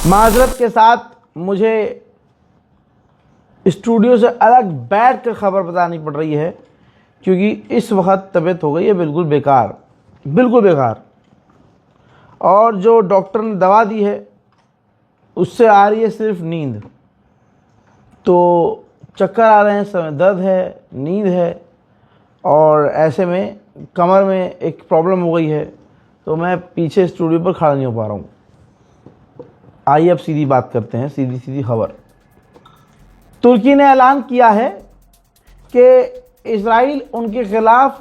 माजरत के साथ मुझे स्टूडियो से अलग बैठ कर खबर बतानी पड़ रही है, क्योंकि इस वक्त तबीयत हो गई है बिल्कुल बेकार, बिल्कुल बेकार। और जो डॉक्टर ने दवा दी है उससे आ रही है सिर्फ नींद। तो चक्कर आ रहे हैं, समय दर्द है, नींद है, और ऐसे में कमर में एक प्रॉब्लम हो गई है, तो मैं पीछे स्टूडियो पर खड़ा नहीं हो पा रहा हूँ। आइए अब सीधी बात करते हैं, सीधी सीधी खबर। तुर्की ने ऐलान किया है कि इजराइल उनके खिलाफ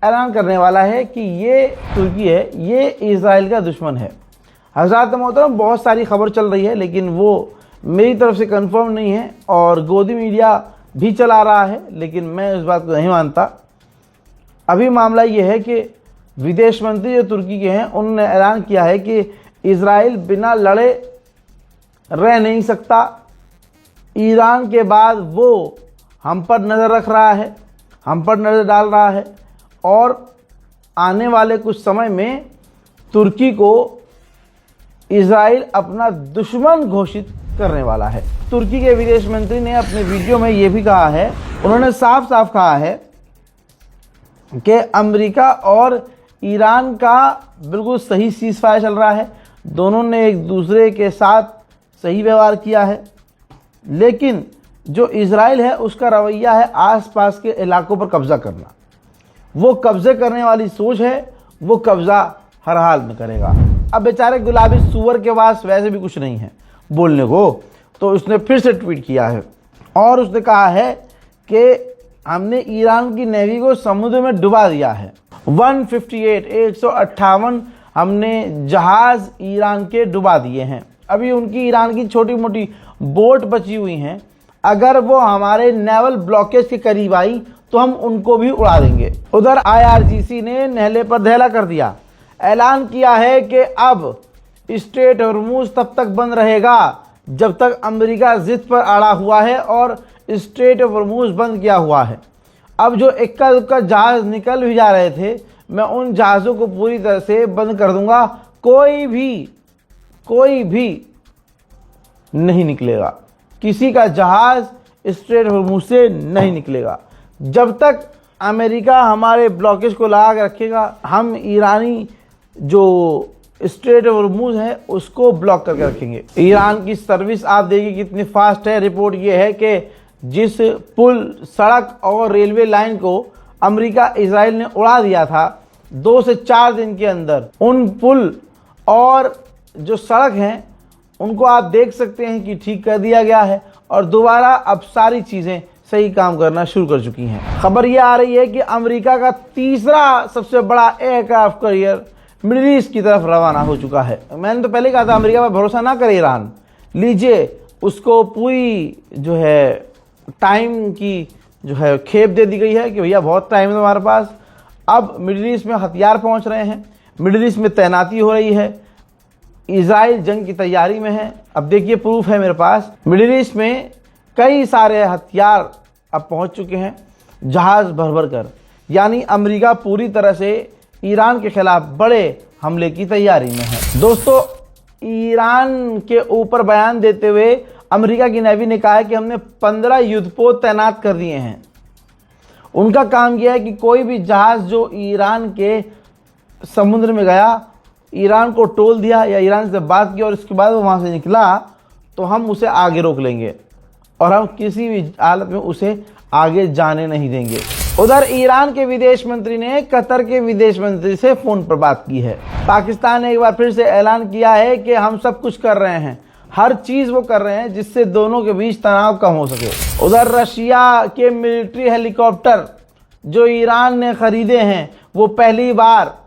ऐलान करने वाला है कि ये तुर्की है, ये इजराइल का दुश्मन है। हज़रात मोहतरम, बहुत सारी खबर चल रही है, लेकिन वो मेरी तरफ से कंफर्म नहीं है और गोदी मीडिया भी चला रहा है, लेकिन मैं इस बात को नहीं मानता। अभी मामला ये है कि विदेश मंत्री जो तुर्की के हैं, उन्होंने ऐलान किया है कि इजराइल बिना लड़े रह नहीं सकता। ईरान के बाद वो हम पर नज़र रख रहा है, हम पर नज़र डाल रहा है, और आने वाले कुछ समय में तुर्की को इजराइल अपना दुश्मन घोषित करने वाला है। तुर्की के विदेश मंत्री ने अपने वीडियो में ये भी कहा है, उन्होंने साफ साफ कहा है कि अमेरिका और ईरान का बिल्कुल सही सीज़फायर चल रहा है, दोनों ने एक दूसरे के साथ सही व्यवहार किया है, लेकिन जो इजराइल है उसका रवैया है आसपास के इलाकों पर कब्जा करना। वो कब्जे करने वाली सोच है, वो कब्जा हर हाल में करेगा। अब बेचारे गुलाबी सूअर के पास वैसे भी कुछ नहीं है बोलने को, तो उसने फिर से ट्वीट किया है और उसने कहा है कि हमने ईरान की नेवी को समुद्र में डुबा दिया है। 158 हमने जहाज़ ईरान के डुबा दिए हैं। अभी उनकी ईरान की छोटी मोटी बोट बची हुई हैं, अगर वो हमारे नेवल ब्लॉकेज के करीब आई तो हम उनको भी उड़ा देंगे। उधर IRGC ने नहले पर धैला कर दिया, ऐलान किया है कि अब स्ट्रेट हॉर्मुज़ तब तक बंद रहेगा जब तक अमेरिका जिद पर अड़ा हुआ है, और स्ट्रेट हॉर्मुज़ बंद किया हुआ है। अब जो इक्का दुक्का जहाज़ निकल भी जा रहे थे, मैं उन जहाज़ों को पूरी तरह से बंद कर दूंगा। कोई भी नहीं निकलेगा, किसी का जहाज़ स्ट्रेट हॉर्मुज़ से नहीं निकलेगा। जब तक अमेरिका हमारे ब्लॉकेज को लगा के रखेगा, हम ईरानी जो स्ट्रेट हॉर्मुज़ है उसको ब्लॉक करके रखेंगे। ईरान की सर्विस आप देखिए कितनी फास्ट है। रिपोर्ट ये है कि जिस पुल, सड़क और रेलवे लाइन को अमेरिका इजराइल ने उड़ा दिया था 2 से 4 दिन के अंदर, उन पुल और जो सड़क हैं उनको आप देख सकते हैं कि ठीक कर दिया गया है, और दोबारा अब सारी चीज़ें सही काम करना शुरू कर चुकी हैं। खबर ये आ रही है कि अमेरिका का तीसरा सबसे बड़ा एयरक्राफ्ट कैरियर मिडिल ईस्ट की तरफ रवाना हो चुका है। मैंने तो पहले कहा था अमेरिका पर भरोसा ना करे ईरान, लीजिए उसको पूरी जो है टाइम की जो है खेप दे दी गई है कि भैया बहुत टाइम है तुम्हारे पास। अब मिडिल ईस्ट में हथियार पहुंच रहे हैं, मिडिल ईस्ट में तैनाती हो रही है, इजराइल जंग की तैयारी में है। अब देखिए प्रूफ है मेरे पास, मिडिल ईस्ट में कई सारे हथियार अब पहुंच चुके हैं जहाज़ भर भर कर, यानी अमेरिका पूरी तरह से ईरान के खिलाफ बड़े हमले की तैयारी में है। दोस्तों, ईरान के ऊपर बयान देते हुए अमेरिका की नेवी ने कहा है कि हमने 15 युद्धपोत तैनात कर दिए हैं। उनका काम यह है कि कोई भी जहाज़ जो ईरान के समुद्र में गया, ईरान को टोल दिया या ईरान से बात की और इसके बाद वो वहाँ से निकला, तो हम उसे आगे रोक लेंगे और हम किसी भी हालत में उसे आगे जाने नहीं देंगे। उधर ईरान के विदेश मंत्री ने कतर के विदेश मंत्री से फ़ोन पर बात की है। पाकिस्तान ने एक बार फिर से ऐलान किया है कि हम सब कुछ कर रहे हैं, हर चीज़ वो कर रहे हैं जिससे दोनों के बीच तनाव कम हो सके। उधर रशिया के मिलिट्री हेलीकॉप्टर जो ईरान ने खरीदे हैं, वो पहली बार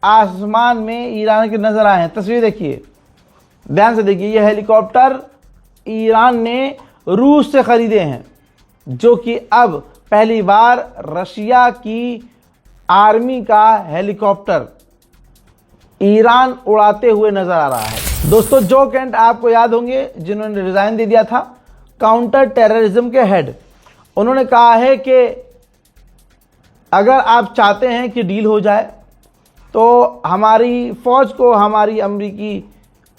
आसमान में ईरान के नज़र आए हैं। तस्वीर देखिए, ध्यान से देखिए, ये हेलीकॉप्टर ईरान ने रूस से खरीदे हैं, जो कि अब पहली बार रशिया की आर्मी का हेलीकॉप्टर ईरान उड़ाते हुए नजर आ रहा है। दोस्तों, जो केंट आपको याद होंगे, जिन्होंने रिजाइन दे दिया था, काउंटर टेररिज्म के हेड, उन्होंने कहा है कि अगर आप चाहते हैं कि डील हो जाए तो हमारी फौज को हमारी अमेरिकी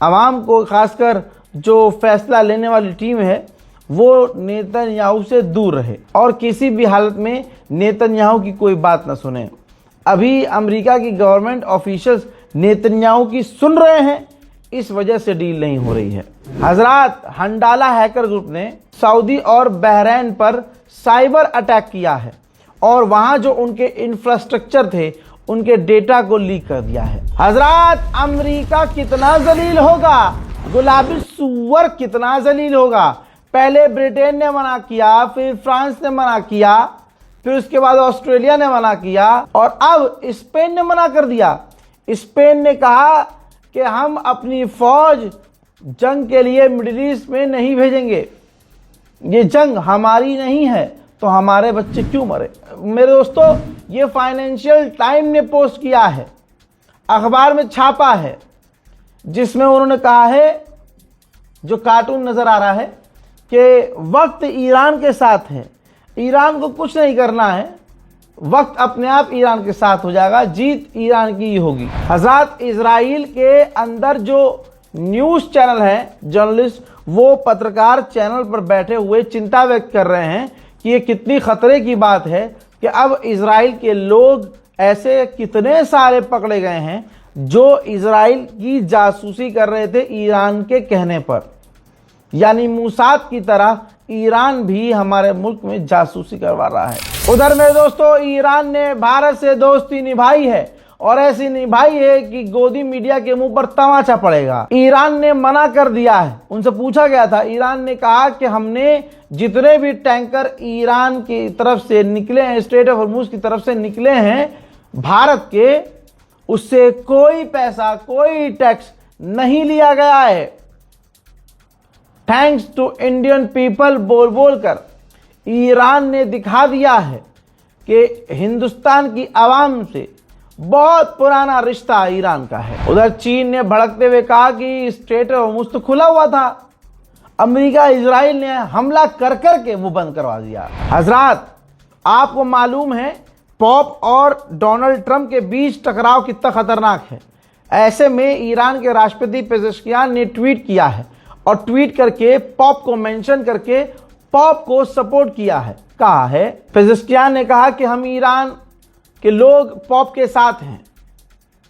आवाम को, खासकर जो फैसला लेने वाली टीम है, वो नेतन्याहू से दूर रहे और किसी भी हालत में नेतन्याहू की कोई बात न सुने। अभी अमेरिका की गवर्नमेंट ऑफिशियल्स नेतन्याहू की सुन रहे हैं, इस वजह से डील नहीं हो रही है। हजरात, हंडाला हैकर ग्रुप ने सऊदी और बहरीन पर साइबर अटैक किया है और वहां जो उनके इंफ्रास्ट्रक्चर थे, उनके डेटा को लीक कर दिया है। हजरात, अमेरिका कितना जलील होगा, गुलाबी सुअर कितना जलील होगा। पहले ब्रिटेन ने मना किया, फिर फ्रांस ने मना किया, फिर उसके बाद ऑस्ट्रेलिया ने मना किया और अब स्पेन ने मना कर दिया। स्पेन ने कहा कि हम अपनी फौज जंग के लिए मिडिल ईस्ट में नहीं भेजेंगे, ये जंग हमारी नहीं है, तो हमारे बच्चे क्यों मरे। मेरे दोस्तों, ये फाइनेंशियल टाइम ने पोस्ट किया है, अखबार में छापा है, जिसमें उन्होंने कहा है, जो कार्टून नजर आ रहा है, कि वक्त ईरान के साथ है, ईरान को कुछ नहीं करना है, वक्त अपने आप ईरान के साथ हो जाएगा, जीत ईरान की ही होगी। हज़रात, इजराइल के अंदर जो न्यूज़ चैनल है, जर्नलिस्ट, वो पत्रकार चैनल पर बैठे हुए चिंता व्यक्त कर रहे हैं कि ये कितनी खतरे की बात है कि अब इजराइल के लोग ऐसे कितने सारे पकड़े गए हैं जो इजराइल की जासूसी कर रहे थे ईरान के कहने पर। यानी मूसाद की तरह ईरान भी हमारे मुल्क में जासूसी करवा रहा है। उधर मेरे दोस्तों, ईरान ने भारत से दोस्ती निभाई है और ऐसी निभाई है कि गोदी मीडिया के मुंह पर तमाचा पड़ेगा। ईरान ने मना कर दिया है, उनसे पूछा गया था, ईरान ने कहा कि हमने जितने भी टैंकर ईरान की तरफ से निकले हैं, स्ट्रेट ऑफ हॉर्मुज की तरफ से निकले हैं भारत के, उससे कोई पैसा, कोई टैक्स नहीं लिया गया है। थैंक्स टू इंडियन पीपल बोल बोलकर ईरान ने दिखा दिया है कि हिंदुस्तान की आवाम से बहुत पुराना रिश्ता ईरान का है। उधर चीन ने भड़कते हुए कहा कि स्ट्रेट ऑफ हॉर्मुज तो खुला हुआ था, अमेरिका इजराइल ने हमला कर कर के वो बंद करवा दिया। हजरात, आपको मालूम है पॉप और डोनाल्ड ट्रंप के बीच टकराव कितना खतरनाक है। ऐसे में ईरान के राष्ट्रपति पेजेश्कियान ने ट्वीट किया है और ट्वीट करके पॉप को मेंशन करके पॉप को सपोर्ट किया है। कहा है, पेजेश्कियान ने कहा कि हम ईरान के लोग पॉप के साथ हैं,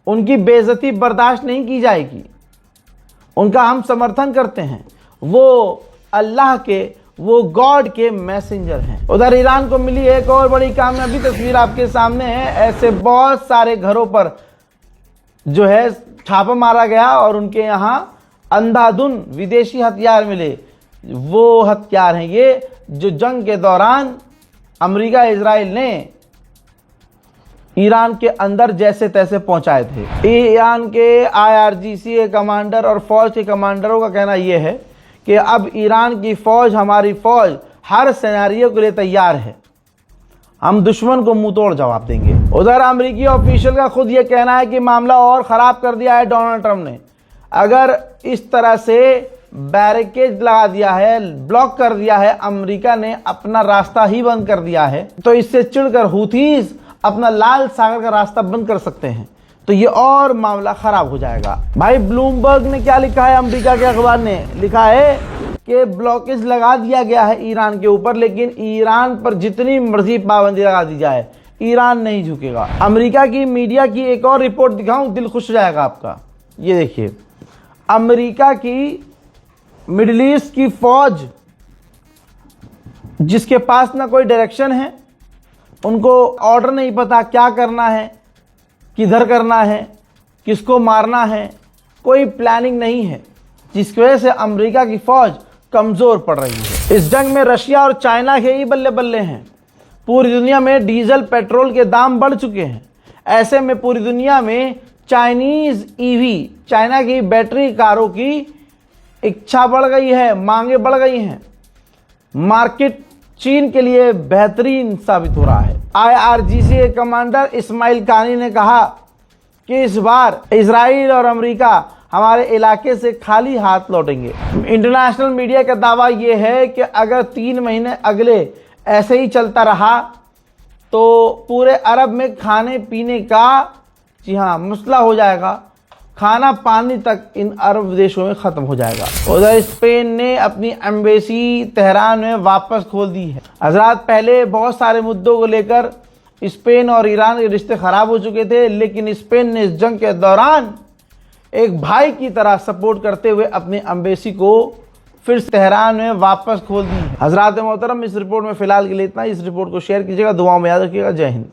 उनकी बेइज्जती बर्दाश्त नहीं की जाएगी, उनका हम समर्थन करते हैं, वो अल्लाह के, वो गॉड के मैसेंजर हैं। उधर ईरान को मिली एक और बड़ी कामयाबी, तस्वीर आपके सामने है। ऐसे बहुत सारे घरों पर जो है छापा मारा गया और उनके यहाँ अंधाधुन विदेशी हथियार मिले। वो हथियार हैं ये जो जंग के दौरान अमेरिका इजराइल ने ईरान के अंदर जैसे तैसे पहुंचाए थे। ईरान के IRGC के कमांडर और फौज के कमांडरों का कहना यह है कि अब ईरान की फौज, हमारी फौज हर सिनेरियो के लिए तैयार है, हम दुश्मन को मुंह तोड़ जवाब देंगे। उधर अमेरिकी ऑफिशियल का खुद यह कहना है कि मामला और खराब कर दिया है डोनाल्ड ट्रंप ने। अगर इस तरह से बैरिकेड लगा दिया है, ब्लॉक कर दिया है, अमेरिका ने अपना रास्ता ही बंद कर दिया है, तो इससे चिढ़कर हुथीज अपना लाल सागर का रास्ता बंद कर सकते हैं, तो ये और मामला खराब हो जाएगा। भाई, ब्लूमबर्ग ने क्या लिखा है, अमेरिका के अखबार ने लिखा है कि ब्लॉकेज लगा दिया गया है ईरान के ऊपर, लेकिन ईरान पर जितनी मर्जी पाबंदी लगा दी जाए, ईरान नहीं झुकेगा। अमेरिका की मीडिया की एक और रिपोर्ट दिखाऊं, दिल खुश हो जाएगा आपका। ये देखिए, अमेरिका की मिडिल ईस्ट की फौज, जिसके पास ना कोई डायरेक्शन है, उनको ऑर्डर नहीं पता क्या करना है, किधर करना है, किसको मारना है, कोई प्लानिंग नहीं है, जिसकी वजह से अमेरिका की फौज कमजोर पड़ रही है। इस जंग में रशिया और चाइना के ही बल्ले बल्ले हैं। पूरी दुनिया में डीजल पेट्रोल के दाम बढ़ चुके हैं। ऐसे में पूरी दुनिया में चाइनीज EV, चाइना की बैटरी कारों की इच्छा बढ़ गई है, मांगे बढ़ गई हैं। मार्केट चीन के लिए बेहतरीन साबित हो रहा है। IRGC के कमांडर इस्माइल कानी ने कहा कि इस बार इजराइल और अमेरिका हमारे इलाके से खाली हाथ लौटेंगे। इंटरनेशनल मीडिया का दावा यह है कि अगर 3 महीने अगले ऐसे ही चलता रहा तो पूरे अरब में खाने पीने का, जी हाँ, मसला हो जाएगा। खाना पानी तक इन अरब देशों में ख़त्म हो जाएगा। उधर स्पेन ने अपनी एम्बेसी तेहरान में वापस खोल दी है। हजरात, पहले बहुत सारे मुद्दों को लेकर स्पेन और ईरान के रिश्ते ख़राब हो चुके थे, लेकिन स्पेन ने इस जंग के दौरान एक भाई की तरह सपोर्ट करते हुए अपनी एम्बेसी को फिर तेहरान में वापस खोल दी है। हजरात मोहतरम, इस रिपोर्ट में फ़िलहाल के लिए इतना ही। इस रिपोर्ट को शेयर कीजिएगा, दुआओं में याद रखिएगा। जय हिंद।